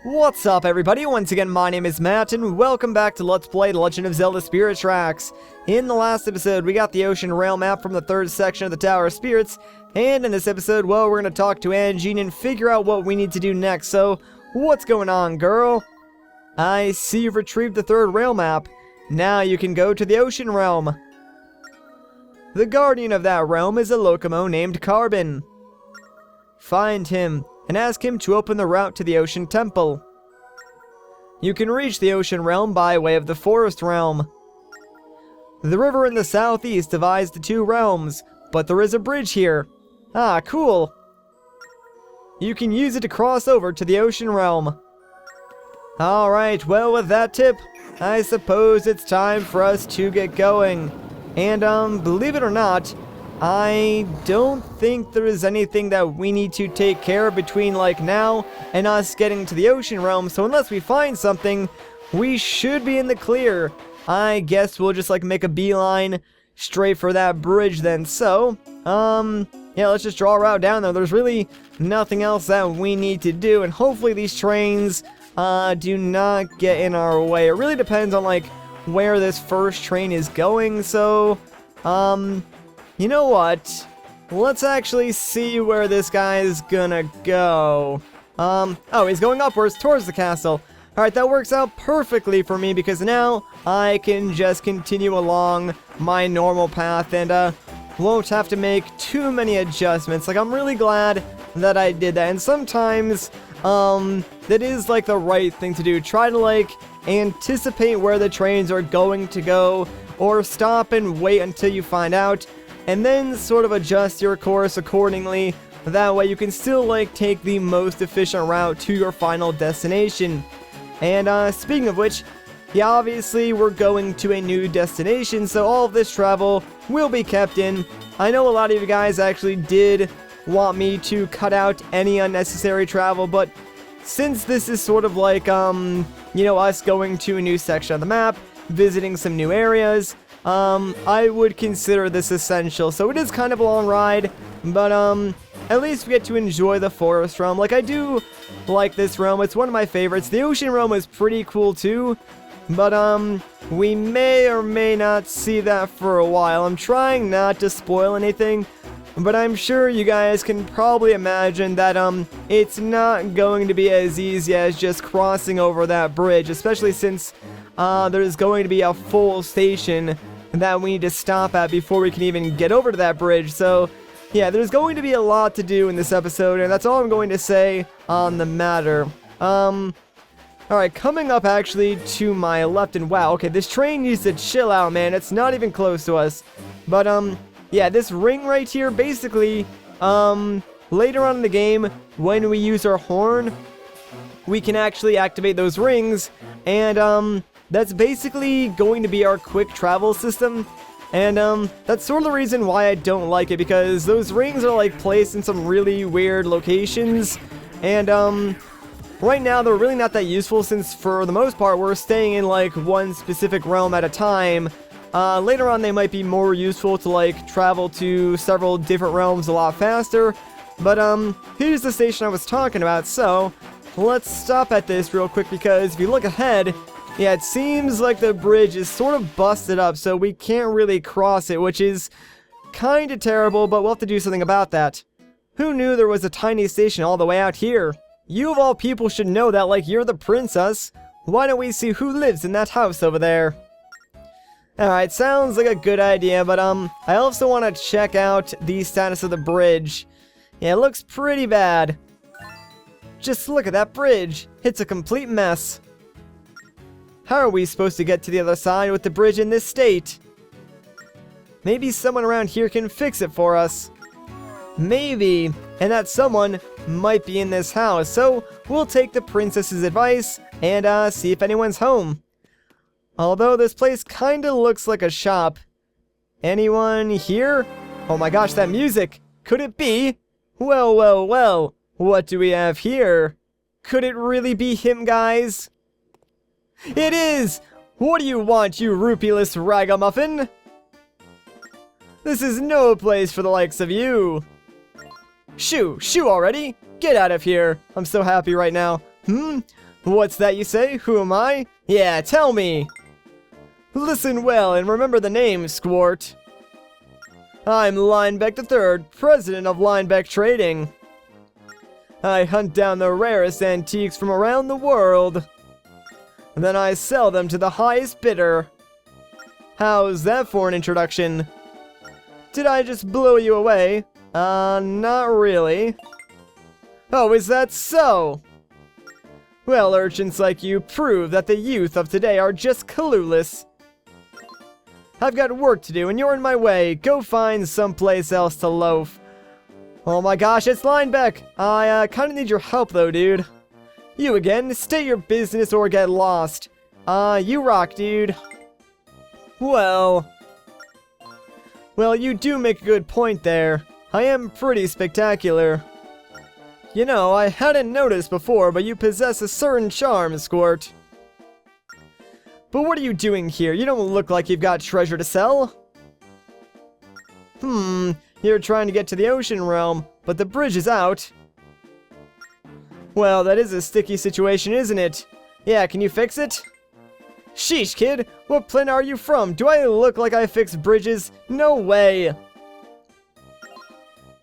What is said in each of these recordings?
What's up, everybody? Once again, my name is Matt, and welcome back to Let's Play The Legend of Zelda Spirit Tracks. In the last episode, we got the Ocean Rail map from the third section of the Tower of Spirits, and in this episode, well, we're going to talk to Anjean and figure out what we need to do next. So, what's going on, girl? I see you've retrieved the third rail map. Now you can go to the Ocean Realm. The guardian of that realm is a Locomo named Carbon. Find him and ask him to open the route to the Ocean Temple. You can reach the Ocean Realm by way of the Forest Realm. The river in the southeast divides the two realms, but there is a bridge here. Ah, cool. You can use it to cross over to the Ocean Realm. Alright, well, with that tip, I suppose it's time for us to get going. And, believe it or not, I don't think there is anything that we need to take care of between, like, now and us getting to the Ocean Realm, so unless we find something, we should be in the clear. I guess we'll just, like, make a beeline straight for that bridge then. So, yeah, let's just draw a route down there. There's really nothing else that we need to do, and hopefully these trains, do not get in our way. It really depends on, like, where this first train is going, so, you know what? Let's actually see where this guy is gonna go. Oh, he's going upwards towards the castle. Alright, that works out perfectly for me because now I can just continue along my normal path and, won't have to make too many adjustments. Like, I'm really glad that I did that. And sometimes, that is, like, the right thing to do. Try to, like, anticipate where the trains are going to go, or stop and wait until you find out, and then sort of adjust your course accordingly. That way you can still, like, take the most efficient route to your final destination. And, speaking of which, yeah, obviously we're going to a new destination, so all of this travel will be kept in. I know a lot of you guys actually did want me to cut out any unnecessary travel, but since this is sort of like, you know, us going to a new section of the map, visiting some new areas, I would consider this essential. So it is kind of a long ride, but, at least we get to enjoy the Forest Realm. Like, I do like this realm. It's one of my favorites. The Ocean Realm is pretty cool, too, but, we may or may not see that for a while. I'm trying not to spoil anything, but I'm sure you guys can probably imagine that, it's not going to be as easy as just crossing over that bridge, especially since, there's going to be a full station that we need to stop at before we can even get over to that bridge. So, yeah, there's going to be a lot to do in this episode, and that's all I'm going to say on the matter. Alright, coming up actually to my left, and wow, okay, this train needs to chill out, man. It's not even close to us. But, yeah, this ring right here, basically, later on in the game, when we use our horn, we can actually activate those rings, and, that's basically going to be our quick travel system, and, that's sort of the reason why I don't like it, because those rings are, like, placed in some really weird locations, and, right now they're really not that useful, since for the most part we're staying in, like, one specific realm at a time. Later on they might be more useful to, like, travel to several different realms a lot faster, but, here's the station I was talking about, so let's stop at this real quick, because if you look ahead, yeah, it seems like the bridge is sort of busted up, so we can't really cross it, which is kind of terrible, but we'll have to do something about that. Who knew there was a tiny station all the way out here? You of all people should know that, like, you're the princess. Why don't we see who lives in that house over there? Alright, sounds like a good idea, but, I also want to check out the status of the bridge. Yeah, it looks pretty bad. Just look at that bridge. It's a complete mess. How are we supposed to get to the other side with the bridge in this state? Maybe someone around here can fix it for us. Maybe, and that someone might be in this house, so we'll take the princess's advice and see if anyone's home. Although this place kinda looks like a shop. Anyone here? Oh my gosh, that music! Could it be? Well, well, well, what do we have here? Could it really be him, guys? It is! What do you want, you rupee-less ragamuffin? This is no place for the likes of you. Shoo already! Get out of here! I'm so happy right now. What's that you say? Who am I? Yeah, tell me! Listen well and remember the name, Squirt. I'm Linebeck III, president of Linebeck Trading. I hunt down the rarest antiques from around the world. Then I sell them to the highest bidder. How's that for an introduction? Did I just blow you away? Not really. Oh, is that so? Well, urchins like you prove that the youth of today are just clueless. I've got work to do and you're in my way. Go find someplace else to loaf. Oh my gosh, it's Linebeck. I kinda need your help though, dude. You again, state your business or get lost. You rock, dude. Well, you do make a good point there. I am pretty spectacular. You know, I hadn't noticed before, but you possess a certain charm, Squirt. But what are you doing here? You don't look like you've got treasure to sell. You're trying to get to the ocean realm, but the bridge is out. Well, that is a sticky situation, isn't it? Yeah, can you fix it? Sheesh, kid! What planet are you from? Do I look like I fix bridges? No way!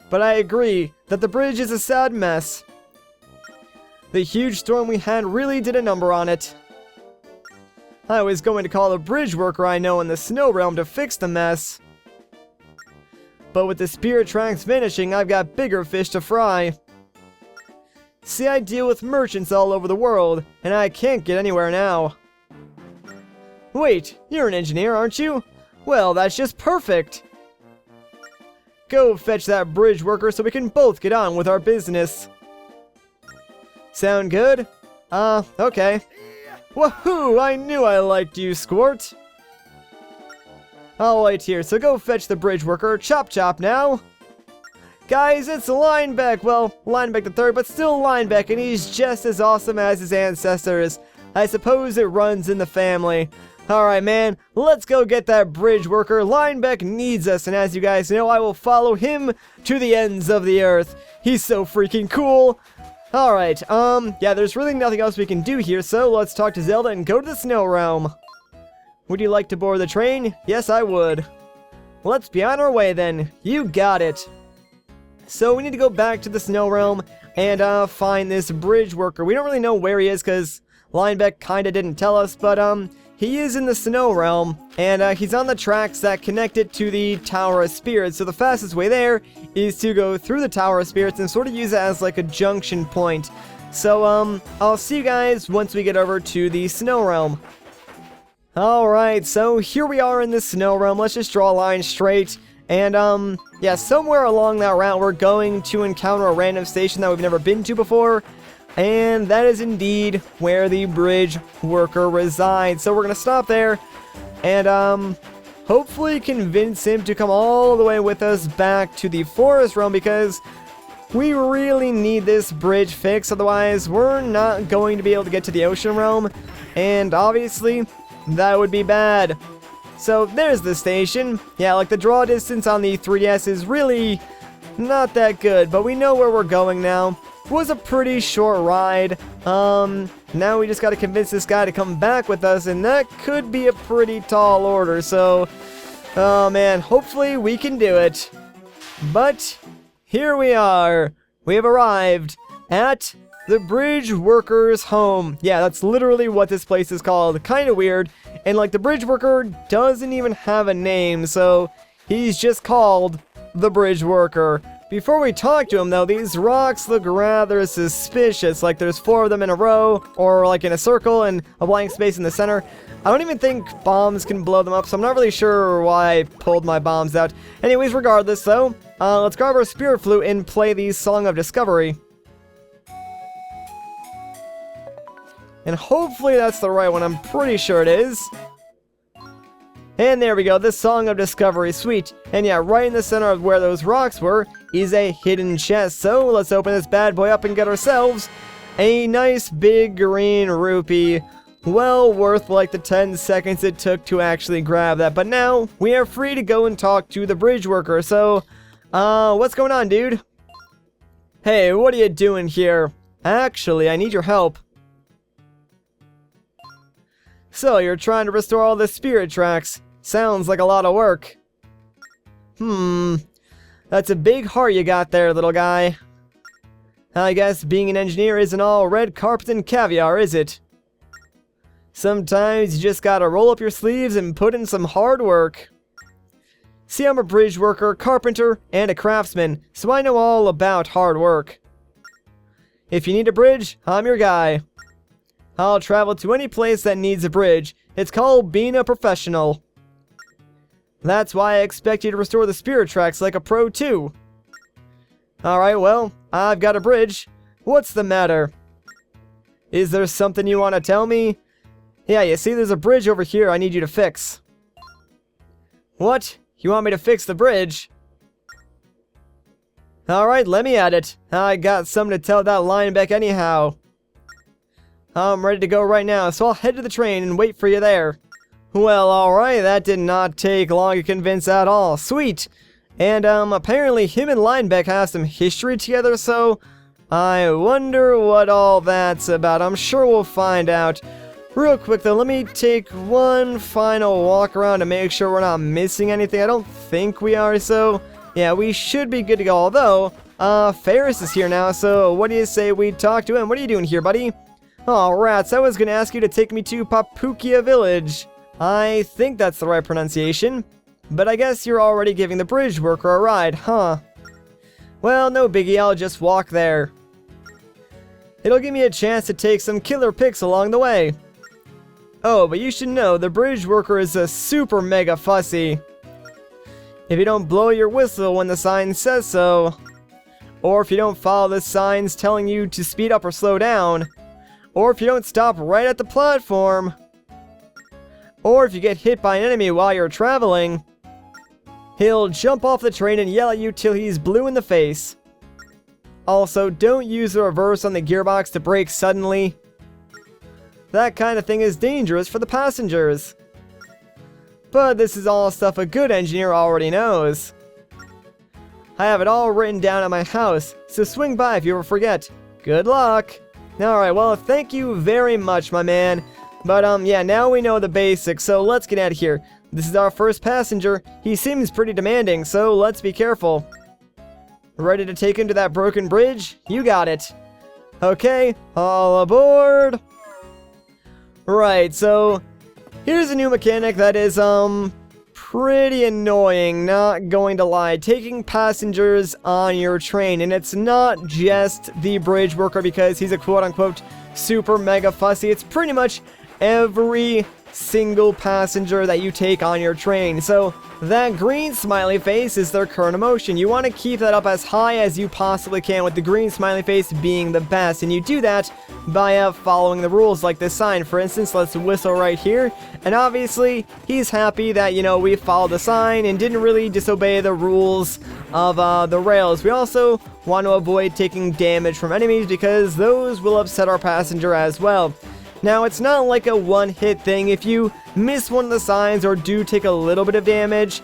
But I agree that the bridge is a sad mess. The huge storm we had really did a number on it. I was going to call a bridge worker I know in the snow realm to fix the mess. But with the spirit tracks vanishing, I've got bigger fish to fry. See, I deal with merchants all over the world, and I can't get anywhere now. Wait, you're an engineer, aren't you? Well, that's just perfect. Go fetch that bridge worker so we can both get on with our business. Sound good? Okay. Woohoo! I knew I liked you, Squirt. I'll wait here, so go fetch the bridge worker. Chop chop now. Guys, it's Linebeck. Well, Linebeck III, but still Linebeck, and he's just as awesome as his ancestors. I suppose it runs in the family. Alright, man, let's go get that bridge worker. Linebeck needs us, and as you guys know, I will follow him to the ends of the earth. He's so freaking cool. Alright, yeah, there's really nothing else we can do here, so let's talk to Zelda and go to the snow realm. Would you like to board the train? Yes, I would. Let's be on our way then. You got it. So we need to go back to the snow realm and find this bridge worker. We don't really know where he is because Linebeck kinda didn't tell us, but he is in the snow realm, and he's on the tracks that connect it to the Tower of Spirits. So the fastest way there is to go through the Tower of Spirits and sort of use it as like a junction point. So I'll see you guys once we get over to the snow realm. Alright, so here we are in the snow realm. Let's just draw a line straight. And yeah, somewhere along that route we're going to encounter a random station that we've never been to before. And that is indeed where the bridge worker resides. So we're going to stop there and hopefully convince him to come all the way with us back to the forest realm, because we really need this bridge fixed. Otherwise, we're not going to be able to get to the ocean realm. And obviously, that would be bad. So there's the station. Yeah, like the draw distance on the 3DS is really not that good, but we know where we're going now. It was a pretty short ride. Now we just gotta convince this guy to come back with us, and that could be a pretty tall order, so oh man, hopefully we can do it. But here we are. We have arrived at the bridge worker's home. Yeah, that's literally what this place is called. Kinda weird. And like the bridge worker doesn't even have a name, so he's just called the bridge worker. Before we talk to him though, these rocks look rather suspicious. Like there's 4 of them in a row, or like in a circle, and a blank space in the center. I don't even think bombs can blow them up, so I'm not really sure why I pulled my bombs out. Anyways, regardless though, let's grab our spirit flute and play the Song of Discovery. And hopefully that's the right one. I'm pretty sure it is. And there we go, the Song of Discovery, sweet. And yeah, right in the center of where those rocks were is a hidden chest. So let's open this bad boy up and get ourselves a nice big green rupee. Well worth like the 10 seconds it took to actually grab that. But now we are free to go and talk to the bridge worker. So, what's going on, dude? Hey, what are you doing here? Actually, I need your help. So, you're trying to restore all the spirit tracks. Sounds like a lot of work. That's a big heart you got there, little guy. I guess being an engineer isn't all red carpet and caviar, is it? Sometimes you just gotta roll up your sleeves and put in some hard work. See, I'm a bridge worker, carpenter, and a craftsman, so I know all about hard work. If you need a bridge, I'm your guy. I'll travel to any place that needs a bridge. It's called being a professional. That's why I expect you to restore the spirit tracks like a pro too. Alright, well, I've got a bridge. What's the matter? Is there something you want to tell me? Yeah, you see there's a bridge over here I need you to fix. What? You want me to fix the bridge? Alright, let me at it. I got something to tell that Linebeck anyhow. I'm ready to go right now, so I'll head to the train and wait for you there. Well, alright, that did not take long to convince at all. Sweet! And, apparently him and Linebeck have some history together, so I wonder what all that's about. I'm sure we'll find out. Real quick, though, let me take one final walk around to make sure we're not missing anything. I don't think we are, so yeah, we should be good to go. Although, Ferris is here now, so what do you say we talk to him? What are you doing here, buddy? Oh, rats, I was gonna ask you to take me to Papukia Village. I think that's the right pronunciation. But I guess you're already giving the bridge worker a ride, huh? Well, no biggie, I'll just walk there. It'll give me a chance to take some killer pics along the way. Oh, but you should know, the bridge worker is a super mega fussy. If you don't blow your whistle when the sign says so, or if you don't follow the signs telling you to speed up or slow down, or if you don't stop right at the platform, or if you get hit by an enemy while you're traveling, he'll jump off the train and yell at you till he's blue in the face. Also, don't use the reverse on the gearbox to brake suddenly. That kind of thing is dangerous for the passengers. But this is all stuff a good engineer already knows. I have it all written down at my house, so swing by if you ever forget. Good luck! Alright, well, thank you very much, my man. But, yeah, now we know the basics, so let's get out of here. This is our first passenger. He seems pretty demanding, so let's be careful. Ready to take him to that broken bridge? You got it. Okay, all aboard! Right, so here's a new mechanic that is, pretty annoying, not going to lie. Taking passengers on your train, and it's not just the bridge worker because he's a quote-unquote super mega fussy. It's pretty much every single passenger that you take on your train. So that green smiley face is their current emotion. You want to keep that up as high as you possibly can, with the green smiley face being the best, and you do that by following the rules like this sign. For instance, let's whistle right here, and obviously he's happy that, you know, we followed the sign and didn't really disobey the rules of the rails. We also want to avoid taking damage from enemies because those will upset our passenger as well. Now, it's not like a one-hit thing. If you miss one of the signs or do take a little bit of damage,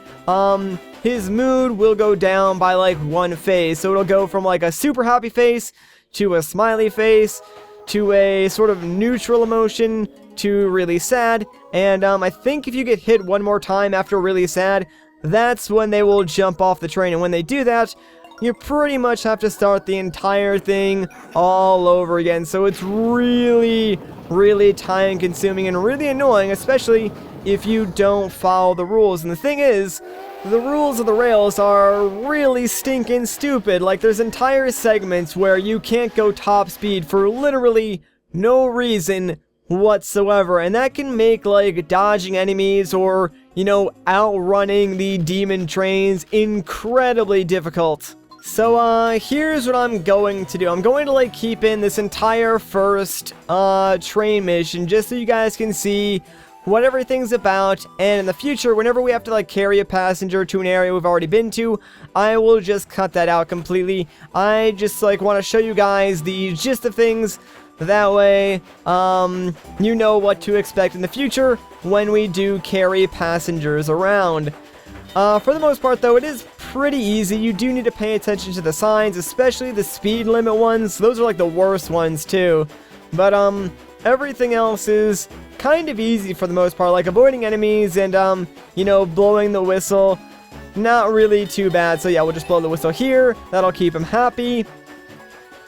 his mood will go down by like one phase. So it'll go from like a super happy face to a smiley face to a sort of neutral emotion to really sad. And I think if you get hit one more time after really sad, that's when they will jump off the train. And when they do that, you pretty much have to start the entire thing all over again. So it's really time consuming and really annoying, especially if you don't follow the rules. And the thing is, the rules of the rails are really stinking stupid. Like, there's entire segments where you can't go top speed for literally no reason whatsoever, and that can make like dodging enemies or, you know, outrunning the demon trains incredibly difficult. So, here's what I'm going to do. I'm going to, like, keep in this entire first, train mission, just so you guys can see what everything's about, and in the future, whenever we have to, like, carry a passenger to an area we've already been to, I will just cut that out completely. I just, like, want to show you guys the gist of things. That way, you know what to expect in the future when we do carry passengers around. For the most part, though, it is pretty easy. You do need to pay attention to the signs, especially the speed limit ones. Those are like the worst ones, too. But, everything else is kind of easy for the most part, like avoiding enemies and, you know, blowing the whistle. Not really too bad, so yeah, we'll just blow the whistle here. That'll keep him happy.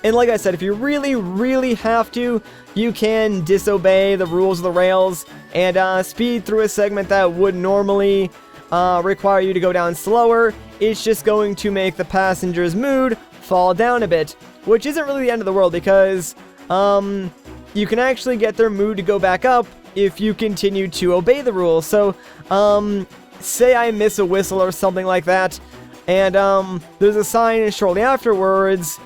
And like I said, if you really, really have to, you can disobey the rules of the rails and speed through a segment that would normally require you to go down slower. It's just going to make the passenger's mood fall down a bit, which isn't really the end of the world because you can actually get their mood to go back up if you continue to obey the rules. So, say I miss a whistle or something like that, and there's a sign shortly afterwards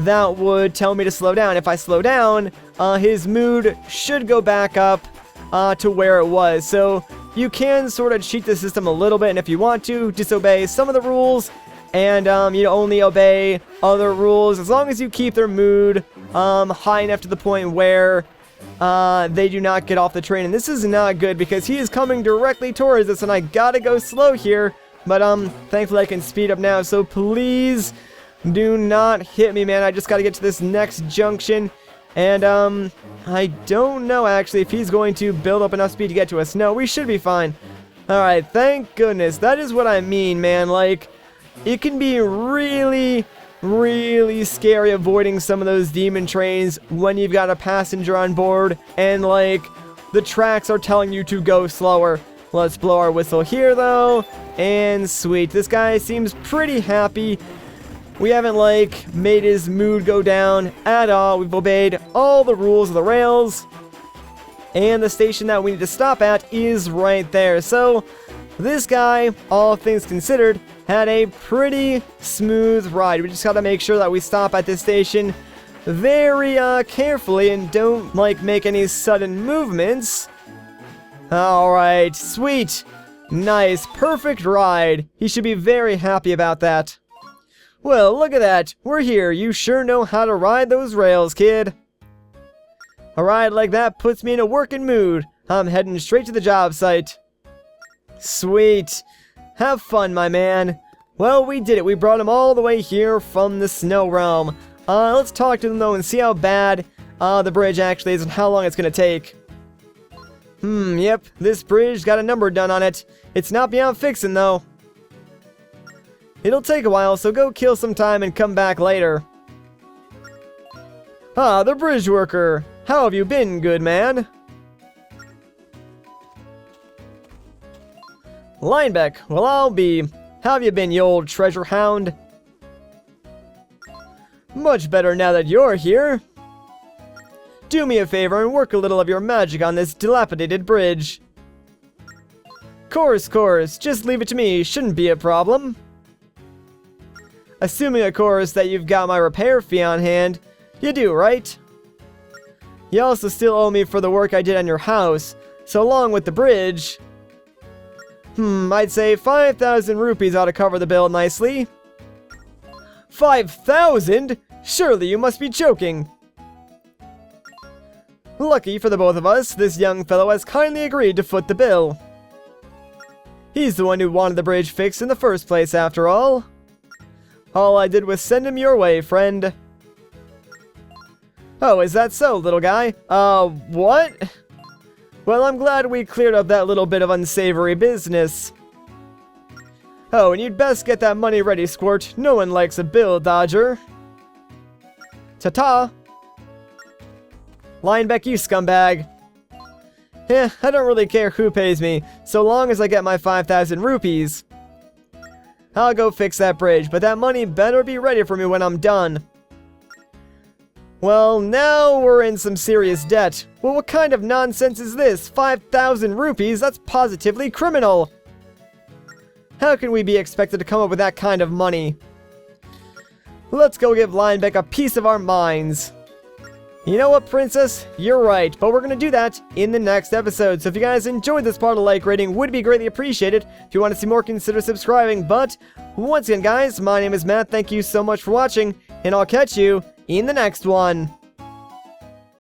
that would tell me to slow down. If I slow down, his mood should go back up to where it was. So you can sort of cheat the system a little bit, and if you want to, disobey some of the rules, and you only obey other rules, as long as you keep their mood high enough to the point where they do not get off the train. And this is not good because he is coming directly towards us, and I gotta go slow here, but thankfully I can speed up now, so please do not hit me, man. I just gotta get to this next junction. And, I don't know, actually, if he's going to build up enough speed to get to us. No, we should be fine. Alright, thank goodness. That is what I mean, man. Like, it can be really, really scary avoiding some of those demon trains when you've got a passenger on board and, like, the tracks are telling you to go slower. Let's blow our whistle here, though. And sweet. This guy seems pretty happy. We haven't, like, made his mood go down at all. We've obeyed all the rules of the rails. And the station that we need to stop at is right there. So, this guy, all things considered, had a pretty smooth ride. We just gotta make sure that we stop at this station very, carefully and don't, like, make any sudden movements. Alright, sweet. Nice, perfect ride. He should be very happy about that. Well, look at that. We're here. You sure know how to ride those rails, kid. A ride like that puts me in a working mood. I'm heading straight to the job site. Sweet. Have fun, my man. Well, we did it. We brought him all the way here from the Snow Realm. Let's talk to them, though, and see how bad the bridge actually is and how long it's going to take. Yep. This bridge got a number done on it. It's not beyond fixing, though. It'll take a while, so go kill some time and come back later. Ah, the bridge worker. How have you been, good man? Linebeck, well, I'll be. How have you been, you old treasure hound? Much better now that you're here. Do me a favor and work a little of your magic on this dilapidated bridge. Course, just leave it to me, shouldn't be a problem. Assuming, of course, that you've got my repair fee on hand. You do, right? You also still owe me for the work I did on your house, so along with the bridge... I'd say 5,000 rupees ought to cover the bill nicely. 5,000? Surely you must be joking. Lucky for the both of us, this young fellow has kindly agreed to foot the bill. He's the one who wanted the bridge fixed in the first place, after all. All I did was send him your way, friend. Oh, is that so, little guy? What? Well, I'm glad we cleared up that little bit of unsavory business. Oh, and you'd best get that money ready, Squirt. No one likes a bill dodger. Ta-ta! Linebeck, you scumbag. I don't really care who pays me, so long as I get my 5,000 rupees. I'll go fix that bridge, but that money better be ready for me when I'm done. Well, now we're in some serious debt. Well, what kind of nonsense is this? 5,000 rupees? That's positively criminal. How can we be expected to come up with that kind of money? Let's go give Linebeck a piece of our minds. You know what, Princess? You're right, but we're going to do that in the next episode. So if you guys enjoyed this part, a like rating would be greatly appreciated. If you want to see more, consider subscribing. But once again, guys, my name is Matt. Thank you so much for watching, and I'll catch you in the next one.